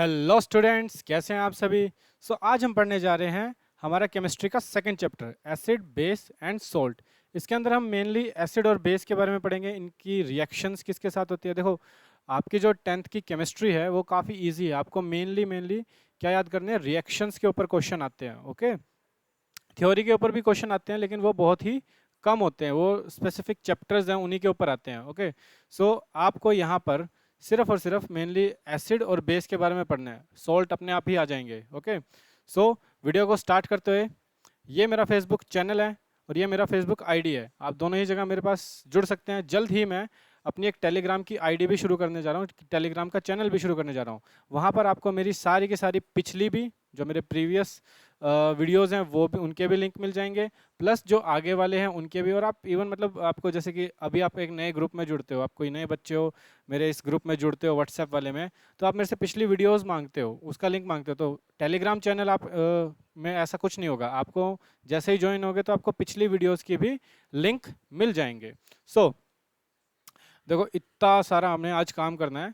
Hello students, कैसे हैं आप सभी। आज हम पढ़ने जा रहे हैं हमारा केमिस्ट्री का second chapter acid base and salt. इसके अंदर हम मेनली एसिड और बेस के बारे में पढ़ेंगे, इनकी रिएक्शंस किसके साथ होती है। देखो, आपकी जो 10th की केमिस्ट्री है वो काफ़ी इजी है। आपको मेनली क्या याद करने हैं, रिएक्शंस के ऊपर क्वेश्चन आते हैं। ओके, थ्योरी के ऊपर भी क्वेश्चन आते हैं लेकिन वो बहुत ही कम होते हैं, वो स्पेसिफिक चैप्टर्स हैं उन्हीं के ऊपर आते हैं। ओके, आपको यहाँ पर सिर्फ और सिर्फ मेनली एसिड और बेस के बारे में पढ़ना है, सॉल्ट अपने आप ही आ जाएंगे। ओके, वीडियो को स्टार्ट करते हुए, ये मेरा फेसबुक चैनल है और ये मेरा फेसबुक आईडी है। आप दोनों ही जगह मेरे पास जुड़ सकते हैं। जल्द ही मैं अपनी एक टेलीग्राम की आईडी भी शुरू करने जा रहा हूँ, टेलीग्राम का चैनल भी शुरू करने जा रहा हूँ। वहाँ पर आपको मेरी सारी की सारी पिछली भी जो मेरे प्रीवियस वीडियोज़ हैं वो भी, उनके भी लिंक मिल जाएंगे, प्लस जो आगे वाले हैं उनके भी। और आप इवन मतलब आपको जैसे कि अभी आप एक नए ग्रुप में जुड़ते हो, आप कोई नए बच्चे हो, मेरे इस ग्रुप में जुड़ते हो व्हाट्सएप वाले में, तो आप मेरे से पिछली वीडियोज़ मांगते हो, उसका लिंक मांगते हो। तो टेलीग्राम चैनल आप में ऐसा कुछ नहीं होगा, आपको जैसे ही ज्वाइन होगे तो आपको पिछली वीडियोज़ की भी लिंक मिल जाएंगे। देखो, इतना सारा हमने आज काम करना है।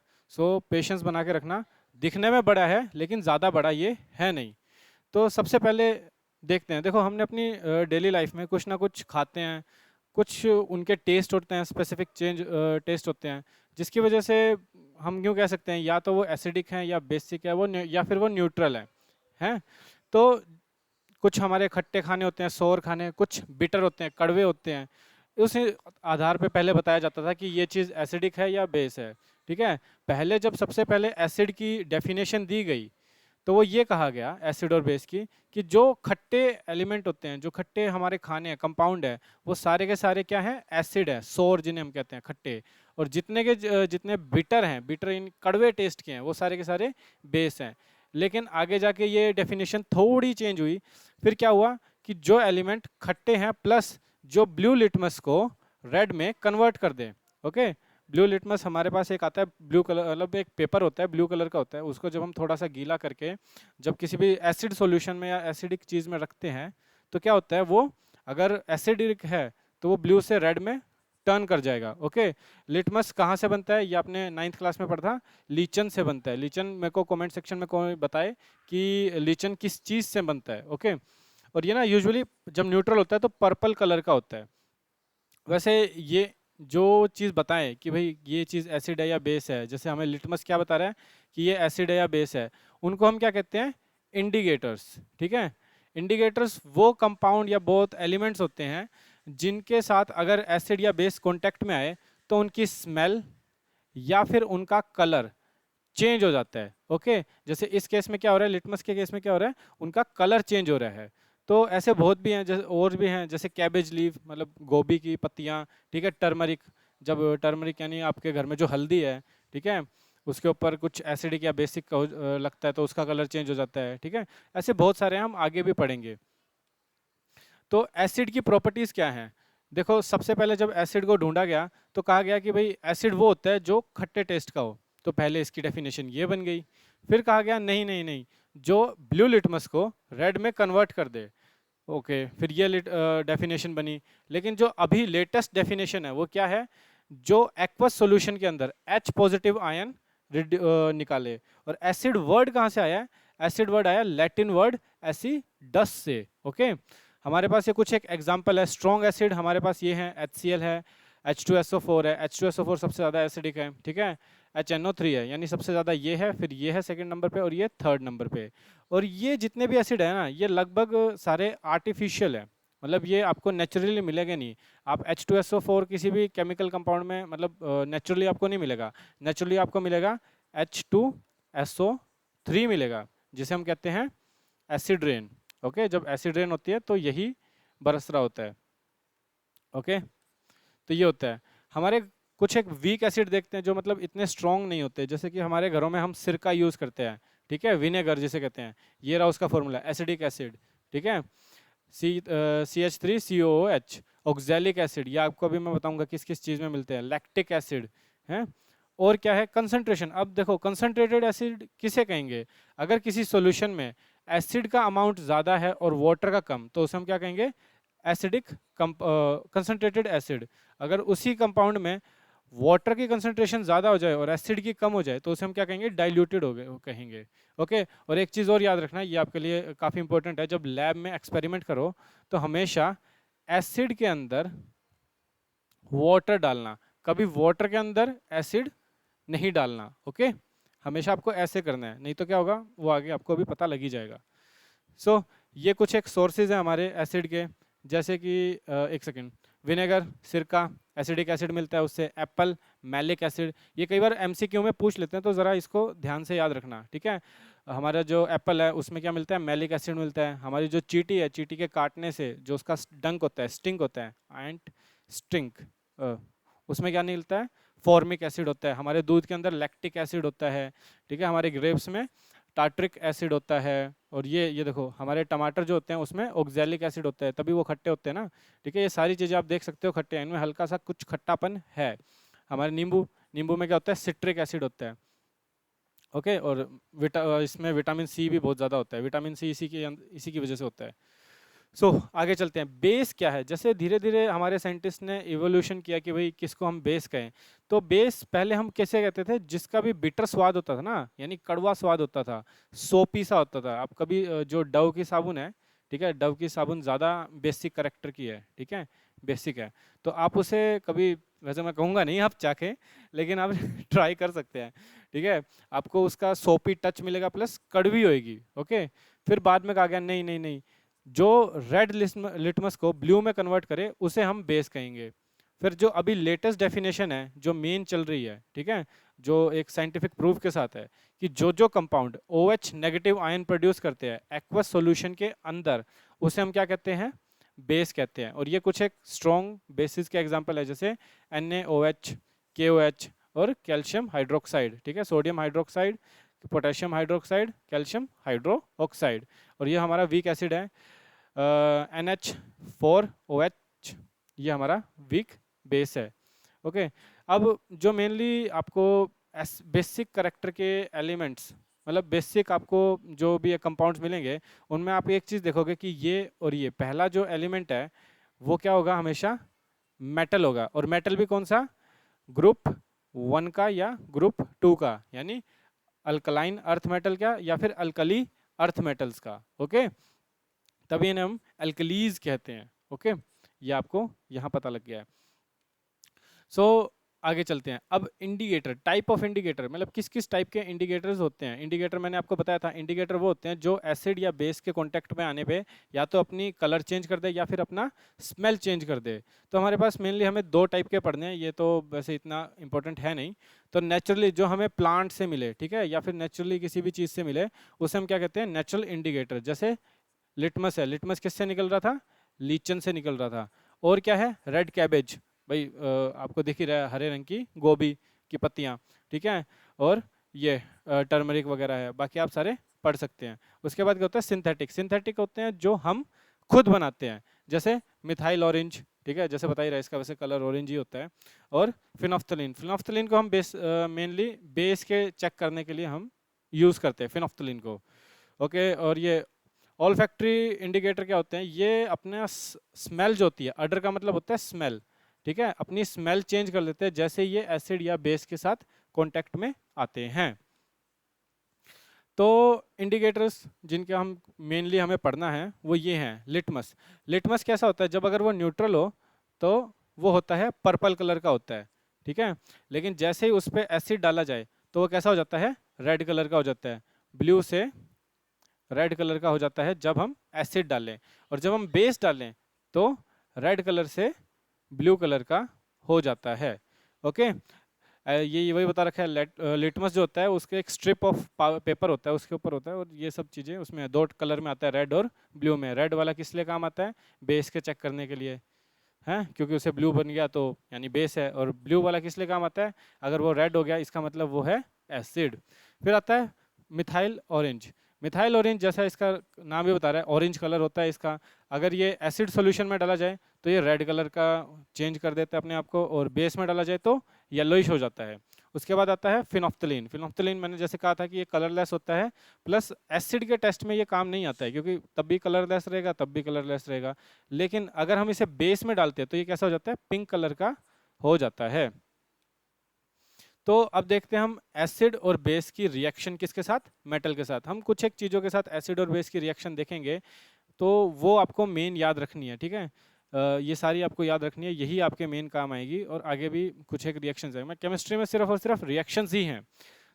पेशेंस बना के रखना। दिखने में बड़ा है लेकिन ज़्यादा बड़ा ये है नहीं। तो सबसे पहले देखते हैं। देखो, हमने अपनी डेली लाइफ में कुछ ना कुछ खाते हैं, कुछ उनके टेस्ट होते हैं, स्पेसिफिक चेंज टेस्ट होते हैं, जिसकी वजह से हम यूँ कह सकते हैं या तो वो एसिडिक हैं या बेसिक है वो, या फिर वो न्यूट्रल हैं। तो कुछ हमारे खट्टे खाने होते हैं, सोर खाने, कुछ बिटर होते हैं, कड़वे होते हैं। उस आधार पे पहले बताया जाता था कि ये चीज़ एसिडिक है या बेस है। ठीक है, पहले जब सबसे पहले एसिड की डेफिनेशन दी गई तो वो ये कहा गया एसिड और बेस की कि जो खट्टे एलिमेंट होते हैं, जो खट्टे हमारे खाने हैं, कंपाउंड है, वो सारे के सारे क्या हैं, एसिड है, सोर जिन्हें हम कहते हैं, खट्टे। और जितने बिटर हैं, बिटर इन कड़वे टेस्ट के हैं, वो सारे के सारे बेस हैं। लेकिन आगे जाके ये डेफिनेशन थोड़ी चेंज हुई। फिर क्या हुआ कि जो एलिमेंट खट्टे हैं प्लस जो ब्लू लिटमस को रेड में कन्वर्ट कर दें। ओके, ब्लू लिटमस हमारे पास एक आता है, ब्लू कलर, मतलब एक पेपर होता है, ब्लू कलर का होता है। उसको जब हम थोड़ा सा गीला करके जब किसी भी एसिड सॉल्यूशन में या एसिडिक चीज़ में रखते हैं तो क्या होता है, वो अगर एसिडिक है तो वो ब्लू से रेड में टर्न कर जाएगा। ओके, लिटमस कहाँ से बनता है, ये आपने 9th क्लास में पढ़ा था, लीचन से बनता है। लीचन मेरे को कमेंट सेक्शन में कोई बताए कि लीचन किस चीज़ से बनता है। ओके, और ये ना यूजुअली जब न्यूट्रल होता है तो पर्पल कलर का होता है। वैसे ये जो चीज़ बताएं कि भाई ये चीज़ एसिड है या बेस है, जैसे हमें लिटमस क्या बता रहा है कि ये एसिड है या बेस है, उनको हम क्या कहते हैं, इंडिकेटर्स। ठीक है, इंडिकेटर्स वो कंपाउंड या बहुत एलिमेंट्स होते हैं जिनके साथ अगर एसिड या बेस कांटेक्ट में आए तो उनकी स्मेल या फिर उनका कलर चेंज हो जाता है। ओके, जैसे इस केस में क्या हो रहा है, लिटमस के केस में क्या हो रहा है, उनका कलर चेंज हो रहा है। तो ऐसे बहुत भी हैं, जैसे और भी हैं, जैसे कैबेज लीफ, मतलब गोभी की पत्तियां। ठीक है, टर्मरिक, जब टर्मरिक यानी आपके घर में जो हल्दी है, ठीक है, उसके ऊपर कुछ एसिडिक या बेसिक लगता है तो उसका कलर चेंज हो जाता है। ठीक है, ऐसे बहुत सारे हम आगे भी पढ़ेंगे। तो एसिड की प्रॉपर्टीज क्या हैं। देखो, सबसे पहले जब एसिड को ढूंढा गया तो कहा गया कि भाई एसिड वो होता है जो खट्टे टेस्ट का हो। तो पहले इसकी डेफिनेशन ये बन गई। फिर कहा गया नहीं नहीं नहीं, जो ब्लू लिटमस को रेड में कन्वर्ट कर दे। ओके, फिर ये डेफिनेशन बनी। लेकिन जो अभी लेटेस्ट डेफिनेशन है वो क्या है, जो एक्वस सॉल्यूशन के अंदर H पॉजिटिव आयन निकाले। और एसिड वर्ड कहाँ से आया है, एसिड वर्ड आया लैटिन वर्ड एसिडस से। ओके, हमारे पास ये कुछ एक एग्जांपल है। स्ट्रॉन्ग एसिड हमारे पास ये है, HCl है, H2SO4 है। H2SO4 सबसे ज़्यादा एसिडिक है। ठीक है, HNO3 है, यानी सबसे ज़्यादा ये है, फिर ये है सेकंड नंबर पे और ये थर्ड नंबर पे। और ये जितने भी एसिड है ना, ये लगभग सारे आर्टिफिशियल है, मतलब ये आपको नेचुरली मिलेगा नहीं। आप H2SO4 किसी भी केमिकल कंपाउंड में मतलब नेचुरली आपको नहीं मिलेगा। नेचुरली आपको मिलेगा H2SO3 मिलेगा, जिसे हम कहते हैं एसिड रेन। ओके, जब एसिड रेन होती है तो यही बरस रहा होता है। ओके, तो ये होता है। हमारे कुछ एक वीक एसिड देखते हैं जो मतलब इतने स्ट्रॉन्ग नहीं होते, जैसे कि हमारे घरों में हम सिरका यूज़ करते हैं। ठीक है, विनेगर जिसे कहते हैं, ये रहा उसका फॉर्मूला, एसिडिक एसिड। ठीक है, CH3COOH। ऑक्जेलिक एसिड, ये आपको अभी मैं बताऊंगा किस किस चीज़ में मिलते हैं। लैक्टिक एसिड है। और क्या है, कंसंट्रेशन। अब देखो, कंसंट्रेटेड एसिड किसे कहेंगे, अगर किसी सॉल्यूशन में एसिड का अमाउंट ज़्यादा है और वाटर का कम, तो उसे हम क्या कहेंगे, एसिडिक कंसंट्रेटेड एसिड। अगर उसी कंपाउंड में वाटर की कंसंट्रेशन ज़्यादा हो जाए और एसिड की कम हो जाए तो उसे हम क्या कहेंगे, डाइल्यूटेड हो गए कहेंगे। ओके, और एक चीज़ और याद रखना, ये आपके लिए काफ़ी इंपॉर्टेंट है, जब लैब में एक्सपेरिमेंट करो तो हमेशा एसिड के अंदर वाटर डालना, कभी वाटर के अंदर एसिड नहीं डालना। ओके, हमेशा आपको ऐसे करना है, नहीं तो क्या होगा वो आगे आपको अभी पता लग ही जाएगा। सो ये कुछ एक सोर्सेज हैं हमारे एसिड के, जैसे कि एक सेकेंड, विनेगर, सिरका, एसिडिक एसिड मिलता है उससे, एप्पल, मैलिक एसिड। ये कई बार एमसीक्यू में पूछ लेते हैं तो ज़रा इसको ध्यान से याद रखना, ठीक है। हमारा जो एप्पल है उसमें क्या मिलता है, मैलिक एसिड मिलता है। हमारी जो चींटी है, चींटी के काटने से जो उसका डंक होता है, स्टिंग होता है, एंट स्टिंक, उसमें क्या मिलता है, फॉर्मिक एसिड होता है। हमारे दूध के अंदर लैक्टिक एसिड होता है, ठीक है। हमारे ग्रेप्स में टार्ट्रिक एसिड होता है। और ये देखो हमारे टमाटर जो होते हैं उसमें ऑक्जेलिक एसिड होता है, तभी वो खट्टे होते हैं ना, ठीक है। ये सारी चीज़ें आप देख सकते हो खट्टे हैं, इनमें हल्का सा कुछ खट्टापन है। हमारे नींबू, नींबू में क्या होता है, सिट्रिक एसिड होता है। ओके, और इसमें विटामिन सी भी बहुत ज़्यादा होता है, विटामिन सी इसी की वजह से होता है। आगे चलते हैं, बेस क्या है। जैसे धीरे धीरे हमारे साइंटिस्ट ने इवोल्यूशन किया कि भाई किसको हम बेस कहें, तो बेस पहले हम कैसे कहते थे, जिसका भी बिटर स्वाद होता था ना, यानी कड़वा स्वाद होता था, सोपी सा होता था। आप कभी जो डव की साबुन है, ठीक है, डव की साबुन ज़्यादा बेसिक करेक्टर की है, ठीक है, बेसिक है, तो आप उसे कभी, वैसे मैं कहूँगा नहीं आप चाखें, लेकिन आप ट्राई कर सकते हैं, ठीक है। आपको उसका सोपी टच मिलेगा प्लस कड़वी होएगी। ओके, फिर बाद में कहा गया नहीं नहीं नहीं, जो रेड लिटमस को ब्लू में कन्वर्ट करे उसे हम बेस कहेंगे। फिर जो अभी लेटेस्ट डेफिनेशन है जो मेन चल रही है, ठीक है, जो एक साइंटिफिक प्रूफ के साथ है, कि जो compound OH negative ion produce करते हैं एक्वस सॉल्यूशन के अंदर, उसे हम क्या कहते हैं, बेस कहते हैं। और ये कुछ एक स्ट्रॉन्ग बेसिस के एग्जांपल है, जैसे NaOH, KOH और कैल्शियम हाइड्रोक्साइड, ठीक है, sodium hydroxide, potassium hydroxide, calcium hydroxide. और ये हमारा वीक एसिड है, NH4OH, ये हमारा वीक बेस है। ओके, अब जो मेनली आपको बेसिक करेक्टर के एलिमेंट्स, मतलब बेसिक आपको जो भी कंपाउंड्स मिलेंगे, उनमें आप एक चीज़ देखोगे कि ये और ये पहला जो एलिमेंट है वो क्या होगा, हमेशा मेटल होगा। और मेटल भी कौन सा, ग्रुप 1 का या ग्रुप 2 का, यानी अल्कलाइन अर्थ मेटल का या फिर अल्कली अर्थ मेटल्स का। ओके, तभी इन्हें हम एल्कलीज कहते हैं। ओके, ये आपको यहाँ पता लग गया है। आगे चलते हैं। अब इंडिकेटर, टाइप ऑफ इंडिकेटर, मतलब किस किस टाइप के इंडिकेटर्स होते हैं। इंडिकेटर मैंने आपको बताया था, इंडिकेटर वो होते हैं जो एसिड या बेस के कांटेक्ट में आने पे या तो अपनी कलर चेंज कर दे या फिर अपना स्मेल चेंज कर दे। तो हमारे पास मेनली हमें 2 टाइप के पढ़ने हैं, ये तो वैसे इतना इंपॉर्टेंट है नहीं। तो नेचुरली जो हमें प्लांट से मिले, ठीक है, या फिर नेचुरली किसी भी चीज़ से मिले, उसे हम क्या कहते हैं, नेचुरल इंडिकेटर। जैसे लिटमस है, लिटमस किससे निकल रहा था, लीचन से निकल रहा था। और क्या है, रेड कैबेज, भाई आपको दिख ही रहा है, हरे रंग की गोभी की पत्तियाँ, ठीक है। और ये टर्मरिक वगैरह है, बाकी आप सारे पढ़ सकते हैं। उसके बाद क्या होता है, सिंथेटिक। सिंथेटिक होते हैं जो हम खुद बनाते हैं, जैसे मिथाइल ऑरेंज, ठीक है, जैसे बता ही रहा है, इसका वैसे कलर ऑरेंज ही होता है। और फिनोफ्थलीन, फिनोफ्थलीन को हम मेनली बेस के चेक करने के लिए हम यूज़ करते हैं फिनोफ्थलीन को। ओके, और ये ऑल फैक्ट्री इंडिकेटर क्या होते हैं, ये अपने स्मेल जो होती है, अडर का मतलब होता है स्मेल, ठीक है, अपनी स्मेल चेंज कर लेते हैं जैसे ये एसिड या बेस के साथ कांटेक्ट में आते हैं। तो इंडिकेटर्स जिनके हम मेनली हमें पढ़ना है वो ये हैं। लिटमस, लिटमस कैसा होता है, जब अगर वो न्यूट्रल हो तो वो होता है पर्पल कलर का होता है, ठीक है। लेकिन जैसे ही उस पर एसिड डाला जाए तो वो कैसा हो जाता है, रेड कलर का हो जाता है, ब्लू से रेड कलर का हो जाता है जब हम एसिड डालें। और जब हम बेस डालें तो रेड कलर से ब्लू कलर का हो जाता है। ओके, ये वही बता रखा है, लिटमस जो होता है उसके एक स्ट्रिप ऑफ पेपर होता है, उसके ऊपर होता है, और ये सब चीज़ें उसमें 2 कलर में आता है, रेड और ब्लू में। रेड वाला किस लिए काम आता है, बेस के चेक करने के लिए, हैं, क्योंकि उसे ब्लू बन गया तो यानी बेस है। और ब्लू वाला किस लिए काम आता है, अगर वो रेड हो गया इसका मतलब वो है एसिड। फिर आता है मिथाइल ऑरेंज। मिथाइल ऑरेंज जैसा इसका नाम भी बता रहा है, ऑरेंज कलर होता है इसका। अगर ये एसिड सॉल्यूशन में डाला जाए तो ये रेड कलर का चेंज कर देता है अपने आप को, और बेस में डाला जाए तो येलोइश हो जाता है। उसके बाद आता है फिनोफ्थलीन। फिनोफ्थलीन मैंने जैसे कहा था कि ये कलरलेस होता है, प्लस एसिड के टेस्ट में ये काम नहीं आता है, क्योंकि तब भी कलरलेस रहेगा तब भी कलरलेस रहेगा। लेकिन अगर हम इसे बेस में डालते हैं तो ये कैसा हो जाता है, पिंक कलर का हो जाता है। तो अब देखते हैं हम एसिड और बेस की रिएक्शन किसके साथ, मेटल के साथ। हम कुछ एक चीज़ों के साथ एसिड और बेस की रिएक्शन देखेंगे, तो वो आपको मेन याद रखनी है, ठीक है। ये सारी आपको याद रखनी है, यही आपके मेन काम आएगी, और आगे भी कुछ एक रिएक्शंस है। मैं केमिस्ट्री में सिर्फ और सिर्फ रिएक्शंस ही हैं।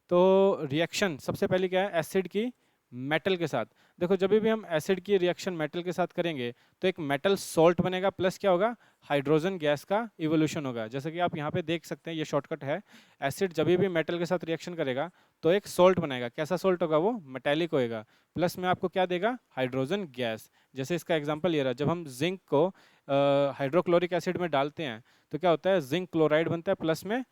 तो रिएक्शन सबसे पहले क्या है, एसिड की मेटल के साथ। देखो जब भी हम एसिड की रिएक्शन मेटल के साथ करेंगे तो एक मेटल सॉल्ट बनेगा, प्लस क्या होगा, हाइड्रोजन गैस का इवोल्यूशन होगा। जैसे कि आप यहाँ पे देख सकते हैं, ये शॉर्टकट है। एसिड जब भी मेटल के साथ रिएक्शन करेगा तो एक सॉल्ट बनाएगा। कैसा सॉल्ट होगा, वो मेटेलिक होएगा, प्लस में आपको क्या देगा, हाइड्रोजन गैस। जैसे इसका एग्जाम्पल ये रहा, जब हम जिंक को हाइड्रोक्लोरिक एसिड में डालते हैं तो क्या होता है, जिंक क्लोराइड बनता है, प्लस में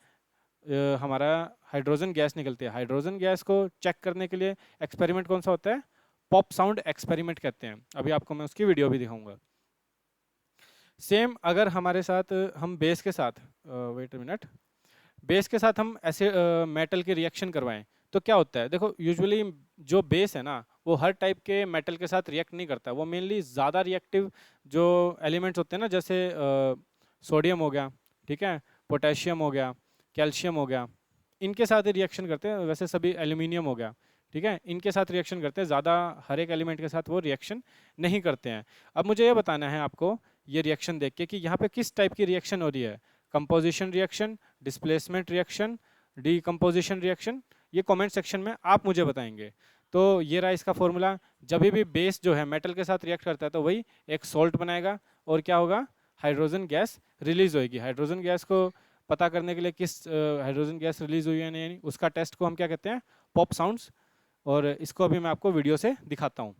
हमारा हाइड्रोजन गैस निकलती है। हाइड्रोजन गैस को चेक करने के लिए एक्सपेरिमेंट कौन सा होता है, पॉप साउंड एक्सपेरिमेंट कहते हैं। अभी आपको मैं उसकी वीडियो भी दिखाऊंगा। सेम अगर हमारे साथ हम बेस के साथ, वेट अ मिनट, बेस के साथ हम ऐसे मेटल की रिएक्शन करवाएं तो क्या होता है। देखो यूजुअली जो बेस है ना, वो हर टाइप के मेटल के साथ रिएक्ट नहीं करता। वो मेनली ज़्यादा रिएक्टिव जो एलिमेंट्स होते हैं ना, जैसे सोडियम हो गया, ठीक है, पोटेशियम हो गया, कैल्शियम हो गया, इनके साथ ही रिएक्शन करते हैं। वैसे सभी एल्यूमिनियम हो गया, ठीक है, इनके साथ रिएक्शन करते हैं। ज़्यादा हर एक एलिमेंट के साथ वो रिएक्शन नहीं करते हैं। अब मुझे ये बताना है आपको, ये रिएक्शन देख के, कि यहाँ पे किस टाइप की रिएक्शन हो रही है। Composition reaction, displacement reaction, decomposition reaction, ये कमेंट सेक्शन में आप मुझे बताएंगे। तो ये रहा इसका फॉर्मूला। जब भी बेस जो है मेटल के साथ रिएक्ट करता है तो वही एक सॉल्ट बनाएगा, और क्या होगा, हाइड्रोजन गैस रिलीज होगी। हाइड्रोजन गैस को पता करने के लिए किस हाइड्रोजन गैस रिलीज हुई है नहीं, उसका टेस्ट को हम क्या कहते हैं, पॉप साउंड्स। और इसको अभी मैं आपको वीडियो से दिखाता हूँ।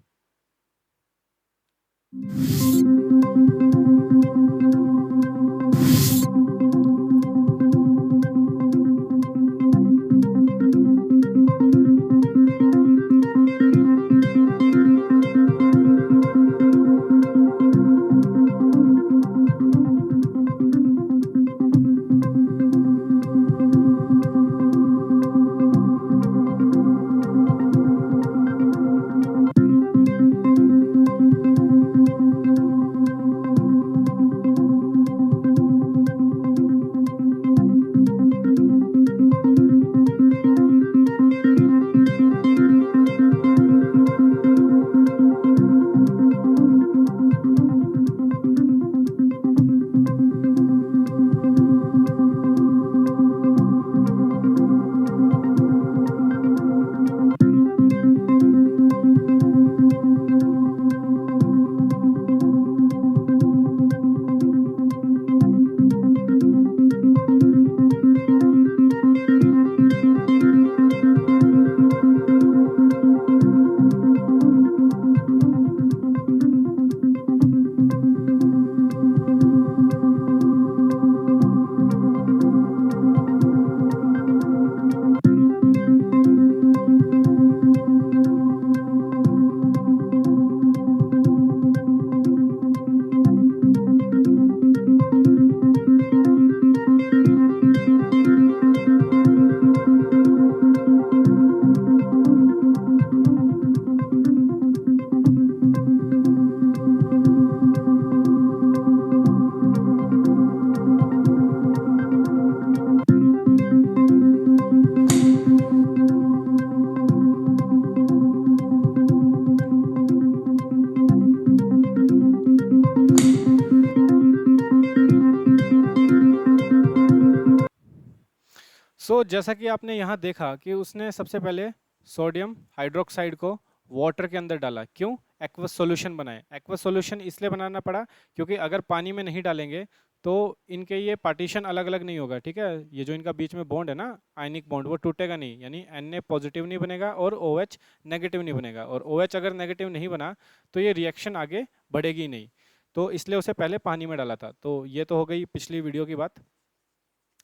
जैसा कि आपने यहाँ देखा कि उसने सबसे पहले सोडियम हाइड्रोक्साइड को वाटर के अंदर डाला। क्यों? एक्वस सॉल्यूशन बनाए। एक्वस सॉल्यूशन इसलिए बनाना पड़ा क्योंकि अगर पानी में नहीं डालेंगे तो इनके ये पार्टीशन अलग अलग नहीं होगा, ठीक है। ये जो इनका बीच में बॉन्ड है ना, आयनिक बॉन्ड, वो टूटेगा नहीं, यानी Na पॉजिटिव नहीं बनेगा और OH नेगेटिव नहीं बनेगा। और OH अगर नेगेटिव नहीं बना तो ये रिएक्शन आगे बढ़ेगी नहीं, तो इसलिए उसे पहले पानी में डाला था। तो ये तो हो गई पिछली वीडियो की बात।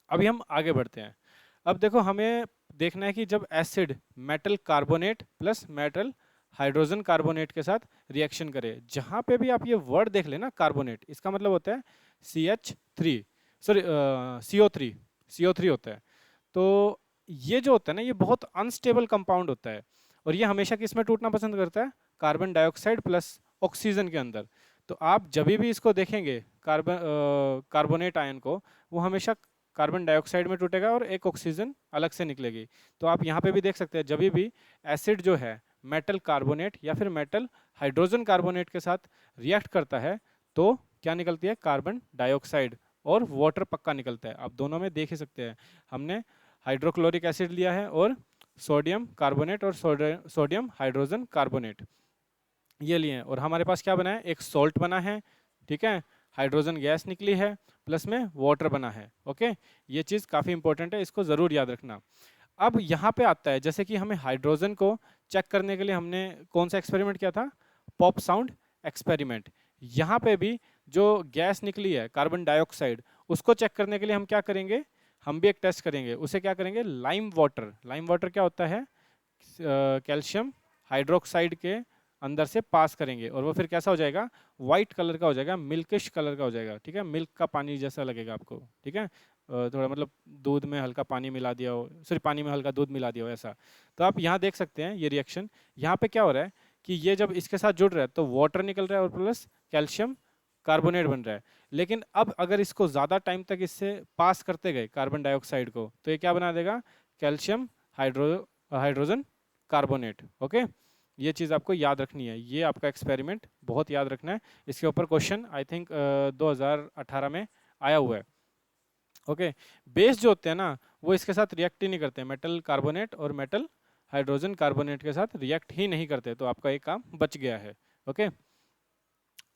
अभी हम आगे बढ़ते हैं। अब देखो हमें देखना है कि जब acid metal carbonate plus metal hydrogen carbonate के साथ रिएक्शन करे, जहां पे भी आप ये वर्ड देख लेना कार्बोनेट, इसका मतलब होता है CH3, सॉरी CO3 होता है। तो ये जो होता है ना, ये बहुत अनस्टेबल कंपाउंड होता है, और ये हमेशा किस में टूटना पसंद करता है, कार्बन डाइऑक्साइड प्लस ऑक्सीजन के अंदर। तो आप जब भी इसको देखेंगे कार्बोनेट आयन को, वो हमेशा कार्बन डाइऑक्साइड में टूटेगा और एक ऑक्सीजन अलग से निकलेगी। तो आप यहाँ पे भी देख सकते हैं, जब भी एसिड जो है मेटल कार्बोनेट या फिर मेटल हाइड्रोजन कार्बोनेट के साथ रिएक्ट करता है तो क्या निकलती है, कार्बन डाइऑक्साइड और वाटर पक्का निकलता है। आप दोनों में देख ही सकते हैं, हमने हाइड्रोक्लोरिक एसिड लिया है और सोडियम कार्बोनेट और सोडियम हाइड्रोजन कार्बोनेट ये लिए हैं, और हमारे पास क्या बना है, एक सॉल्ट बना है, ठीक है, हाइड्रोजन गैस निकली है, प्लस में वाटर बना है। ओके, ये चीज़ काफ़ी इंपॉर्टेंट है, इसको ज़रूर याद रखना। अब यहाँ पे आता है, जैसे कि हमें हाइड्रोजन को चेक करने के लिए हमने कौन सा एक्सपेरिमेंट किया था, पॉप साउंड एक्सपेरिमेंट। यहाँ पे भी जो गैस निकली है कार्बन डाइऑक्साइड, उसको चेक करने के लिए हम क्या करेंगे, हम भी एक टेस्ट करेंगे। उसे क्या करेंगे, लाइम वाटर। लाइम वाटर क्या होता है, कैल्शियम हाइड्रोक्साइड के अंदर से पास करेंगे और वो फिर कैसा हो जाएगा, वाइट कलर का हो जाएगा, मिल्किश कलर का हो जाएगा, ठीक है, मिल्क का पानी जैसा लगेगा आपको, ठीक है, थोड़ा मतलब दूध में हल्का पानी मिला दिया हो, सॉरी पानी में हल्का दूध मिला दिया हो ऐसा। तो आप यहाँ देख सकते हैं ये रिएक्शन, यहाँ पे क्या हो रहा है कि ये जब इसके साथ जुड़ रहा है तो वाटर निकल रहा है और प्लस कैल्शियम कार्बोनेट बन रहा है। लेकिन अब अगर इसको ज़्यादा टाइम तक इससे पास करते गए कार्बन डाइऑक्साइड को, तो ये क्या बना देगा, कैल्शियम हाइड्रोजन कार्बोनेट। ओके, ये चीज़ आपको याद रखनी है, ये आपका एक्सपेरिमेंट बहुत याद रखना है, इसके ऊपर क्वेश्चन आई थिंक 2018 में आया हुआ है। ओके, बेस जो होते हैं ना वो इसके साथ रिएक्ट ही नहीं करते, मेटल कार्बोनेट और मेटल हाइड्रोजन कार्बोनेट के साथ रिएक्ट ही नहीं करते, तो आपका एक काम बच गया है। ओके,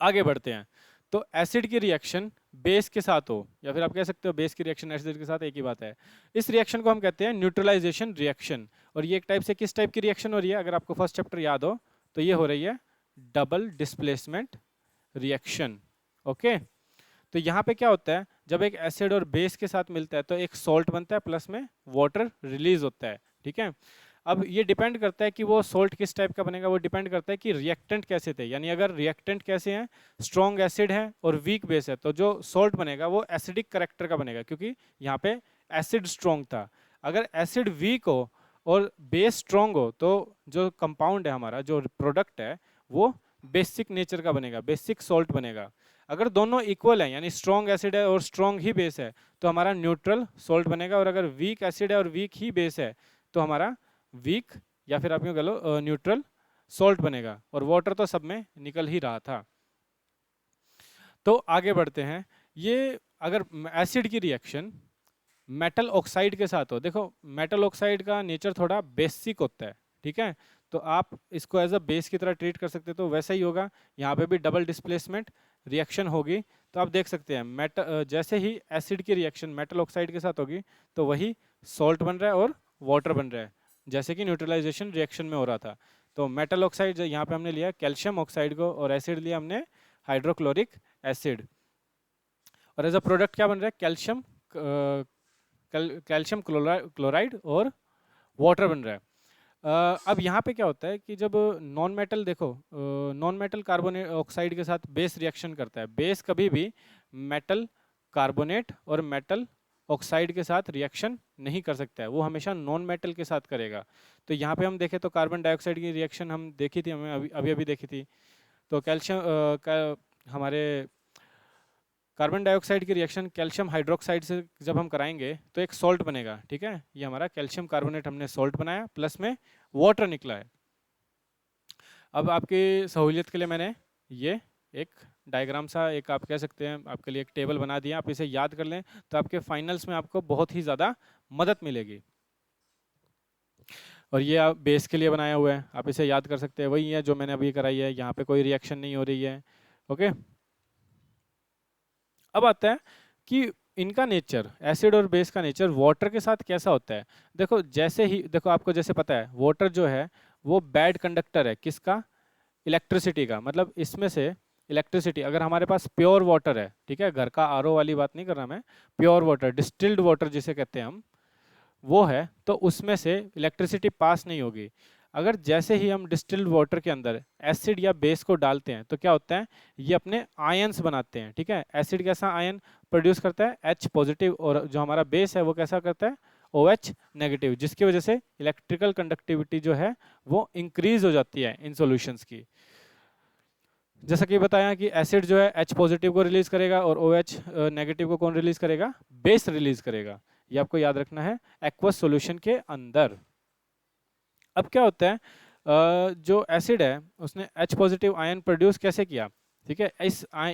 आगे बढ़ते हैं। तो एसिड की रिएक्शन बेस के साथ हो या फिर आप कह सकते हो बेस की रिएक्शन एसिड के साथ, एक ही बात है। इस रिएक्शन को हम कहते हैं न्यूट्रलाइजेशन रिएक्शन। और ये एक टाइप से किस टाइप की रिएक्शन हो रही है, अगर आपको फर्स्ट चैप्टर याद हो तो ये हो रही है डबल डिस्प्लेसमेंट रिएक्शन। ओके, तो यहाँ पे क्या होता है, जब एक एसिड और बेस के साथ मिलता है तो एक सॉल्ट बनता है, प्लस में वाटर रिलीज होता है, ठीक है। अब ये डिपेंड करता है कि वो सॉल्ट किस टाइप का बनेगा, वो डिपेंड करता है कि रिएक्टेंट कैसे थे, यानी अगर रिएक्टेंट कैसे हैं, स्ट्रॉन्ग एसिड है और वीक बेस है, तो जो सॉल्ट बनेगा वो एसिडिक करेक्टर का बनेगा, क्योंकि यहाँ पे एसिड स्ट्रॉन्ग था। अगर एसिड वीक हो और बेस स्ट्रॉन्ग हो तो जो कंपाउंड है हमारा, जो प्रोडक्ट है, वो बेसिक नेचर का बनेगा, बेसिक सॉल्ट बनेगा। अगर दोनों इक्वल है, यानी स्ट्रॉन्ग एसिड है और स्ट्रॉन्ग ही बेस है, तो हमारा न्यूट्रल सॉल्ट बनेगा। और अगर वीक एसिड है और वीक ही बेस है तो हमारा वीक या फिर आप यूँ कह लो न्यूट्रल सॉल्ट बनेगा। और वाटर तो सब में निकल ही रहा था। तो आगे बढ़ते हैं। ये अगर एसिड की रिएक्शन मेटल ऑक्साइड के साथ हो, देखो मेटल ऑक्साइड का नेचर थोड़ा बेसिक होता है, ठीक है, तो आप इसको एज अ बेस की तरह ट्रीट कर सकते हो, तो वैसा ही होगा यहाँ पे भी डबल डिस्प्लेसमेंट रिएक्शन होगी। तो आप देख सकते हैं जैसे ही एसिड की रिएक्शन मेटल ऑक्साइड के साथ होगी तो वही सॉल्ट बन रहा है और वाटर बन रहा है, जैसे कि न्यूट्रलाइजेशन रिएक्शन में हो रहा था। तो मेटल ऑक्साइड यहाँ पे हमने लिया कैल्शियम ऑक्साइड को और एसिड लिया हमने हाइड्रोक्लोरिक एसिड, और एज अ प्रोडक्ट क्या बन रहा है, कैल्शियम क्लोराइड और वाटर बन रहा है। अब यहाँ पे क्या होता है कि जब नॉन मेटल, देखो नॉन मेटल कार्बोनेट ऑक्साइड के साथ बेस रिएक्शन करता है, बेस कभी भी मेटल कार्बोनेट और मेटल ऑक्साइड के साथ रिएक्शन नहीं कर सकता है, वो हमेशा नॉन मेटल के साथ करेगा। तो यहाँ पे हम देखें तो कार्बन डाइऑक्साइड की रिएक्शन हम देखी थी, हमें अभी अभी देखी थी। तो कैल्शियम हमारे कार्बन डाइऑक्साइड की रिएक्शन कैल्शियम हाइड्रोक्साइड से जब हम कराएंगे तो एक सॉल्ट बनेगा, ठीक है, ये हमारा कैल्शियम कार्बोनेट हमने सॉल्ट बनाया, प्लस में वाटर निकला है। अब आपकी सहूलियत के लिए मैंने ये एक डायग्राम सा, एक आप कह सकते हैं आपके लिए एक टेबल बना दिया, आप इसे याद कर लें तो आपके फाइनल्स में आपको बहुत ही ज़्यादा मदद मिलेगी। और ये आप बेस के लिए बनाया हुआ है, आप इसे याद कर सकते हैं, वही है जो मैंने अभी कराई है, यहाँ पे कोई रिएक्शन नहीं हो रही है। ओके, अब आता है कि इनका नेचर, एसिड और बेस का नेचर वाटर के साथ कैसा होता है। देखो जैसे ही, देखो आपको जैसे पता है वाटर जो है वो बैड कंडक्टर है, किसका, इलेक्ट्रिसिटी का। मतलब इसमें से इलेक्ट्रिसिटी, अगर हमारे पास प्योर वाटर है, ठीक है, घर का आरओ वाली बात नहीं कर रहा मैं, प्योर वाटर, डिस्टिल्ड वाटर जिसे कहते हैं हम, वो है, तो उसमें से इलेक्ट्रिसिटी पास नहीं होगी। अगर जैसे ही हम डिस्टिल्ड वाटर के अंदर एसिड या बेस को डालते हैं तो क्या होता है, ये अपने आयंस बनाते हैं, ठीक है। एसिड कैसा आयन प्रोड्यूस करता है, H पॉजिटिव, और जो हमारा बेस है वो कैसा करता है, OH नेगेटिव, जिसकी वजह से इलेक्ट्रिकल कंडक्टिविटी जो है वो इंक्रीज हो जाती है इन सॉल्यूशंस की। जैसा कि बताया कि एसिड जो है H पॉजिटिव को रिलीज करेगा और OH नेगेटिव को कौन रिलीज करेगा? बेस रिलीज करेगा। ये आपको याद रखना है एक्वस सॉल्यूशन के अंदर। अब क्या होता है, जो एसिड है उसने H पॉजिटिव आयन प्रोड्यूस कैसे किया? ठीक है,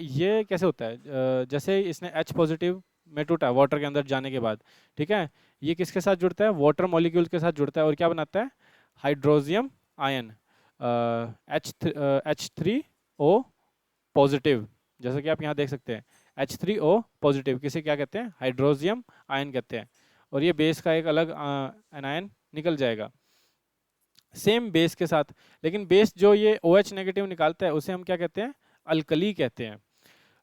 ये कैसे होता है? जैसे इसने H पॉजिटिव में टूटा वाटर के अंदर जाने के बाद, ठीक है, ये किसके साथ जुड़ता है? वाटर मॉलिक्यूल के साथ जुड़ता है और क्या बनाता है? हाइड्रोजियम आयन, H3O पॉजिटिव। जैसा कि आप यहाँ देख सकते हैं H3O पॉजिटिव किसे क्या कहते हैं? हाइड्रोजियम आयन कहते हैं। और ये बेस का एक अलग एनायन निकल जाएगा सेम बेस के साथ। लेकिन बेस जो ये OH नेगेटिव निकालता है उसे हम क्या कहते हैं? अल्कली कहते हैं।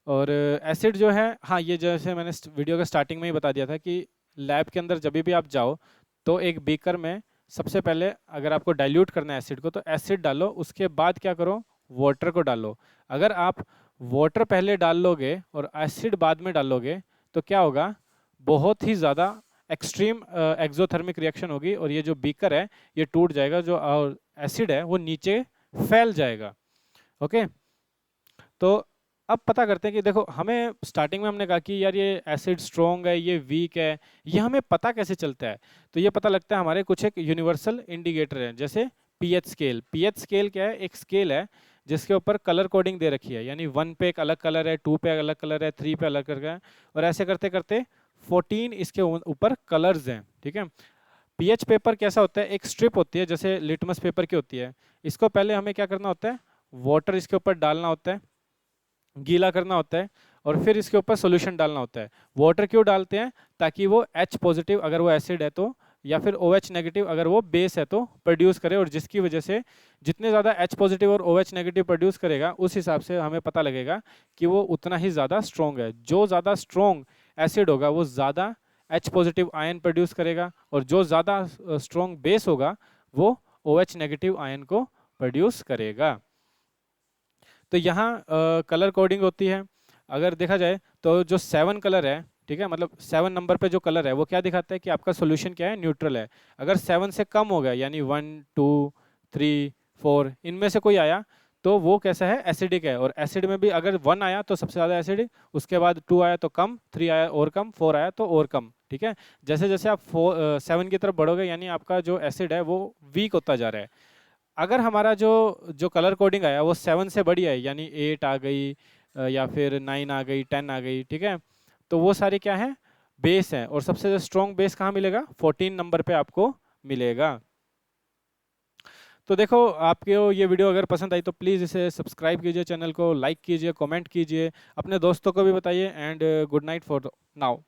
और एसिड जो है, हाँ, ये जैसे मैंने वीडियो के स्टार्टिंग में ही बता दिया था कि लैब के अंदर जब भी आप जाओ तो एक बीकर में सबसे पहले अगर आपको डाइल्यूट करना है एसिड को तो एसिड डालो, उसके बाद क्या करो? वाटर को डालो। अगर आप वाटर पहले डाल लोगे और एसिड बाद में डालोगे तो क्या होगा? बहुत ही ज़्यादा एक्सट्रीम एक्सोथर्मिक रिएक्शन होगी और ये जो बीकर है ये टूट जाएगा, जो एसिड है वो नीचे फैल जाएगा। ओके, तो अब पता करते हैं कि देखो, हमें स्टार्टिंग में हमने कहा कि यार ये एसिड स्ट्रॉन्ग है, ये वीक है, ये हमें पता कैसे चलता है? तो ये पता लगता है हमारे कुछ एक यूनिवर्सल इंडिकेटर है, जैसे पीएच स्केल। पीएच स्केल क्या है? एक स्केल है जिसके ऊपर कलर कोडिंग दे रखी है, यानी 1 पे एक अलग कलर है, 2 पे अलग कलर है, 3 पे अलग कलर है, और ऐसे करते करते 14 इसके ऊपर कलर्स हैं। ठीक है, पीएच पेपर कैसा होता है? एक स्ट्रिप होती है जैसे लिटमस पेपर की होती है। इसको पहले हमें क्या करना होता है? वाटर इसके ऊपर डालना होता है, गीला करना होता है, और फिर इसके ऊपर सॉल्यूशन डालना होता है। वाटर क्यों डालते हैं? ताकि वो H पॉजिटिव अगर वो एसिड है तो, या फिर OH नेगेटिव अगर वो बेस है तो प्रोड्यूस करे, और जिसकी वजह से जितने ज़्यादा H पॉजिटिव और OH नेगेटिव प्रोड्यूस करेगा उस हिसाब से हमें पता लगेगा कि वो उतना ही ज़्यादा स्ट्रॉन्ग है। जो ज़्यादा स्ट्रॉन्ग एसिड होगा वो ज़्यादा H पॉजिटिव आयन प्रोड्यूस करेगा, और जो ज़्यादा स्ट्रॉन्ग बेस होगा वो OH नेगेटिव आयन को प्रोड्यूस करेगा। तो यहाँ कलर कोडिंग होती है। अगर देखा जाए तो जो 7 कलर है, ठीक है, मतलब 7 नंबर पे जो कलर है वो क्या दिखाता है? कि आपका सोल्यूशन क्या है? न्यूट्रल है। अगर 7 से कम हो गया, यानी 1 2 3 4 इनमें से कोई आया तो वो कैसा है? एसिडिक है। और एसिड में भी अगर 1 आया तो सबसे ज़्यादा एसिडिक, उसके बाद 2 आया तो कम, 3 आया और कम, 4 आया तो और कम। ठीक है, जैसे जैसे आप 7 की तरफ बढ़ोगे यानी आपका जो एसिड है वो वीक होता जा रहा है। अगर हमारा जो जो कलर कोडिंग आया वो 7 से बड़ी है, यानी 8 आ गई, या फिर 9 आ गई, 10 आ गई, ठीक है, तो वो सारे क्या है? बेस हैं। और सबसे स्ट्रॉन्ग बेस कहाँ मिलेगा? 14 नंबर पे आपको मिलेगा। तो देखो, आपको ये वीडियो अगर पसंद आई तो प्लीज़ इसे सब्सक्राइब कीजिए, चैनल को लाइक कीजिए, कमेंट कीजिए, अपने दोस्तों को भी बताइए, and good night for now.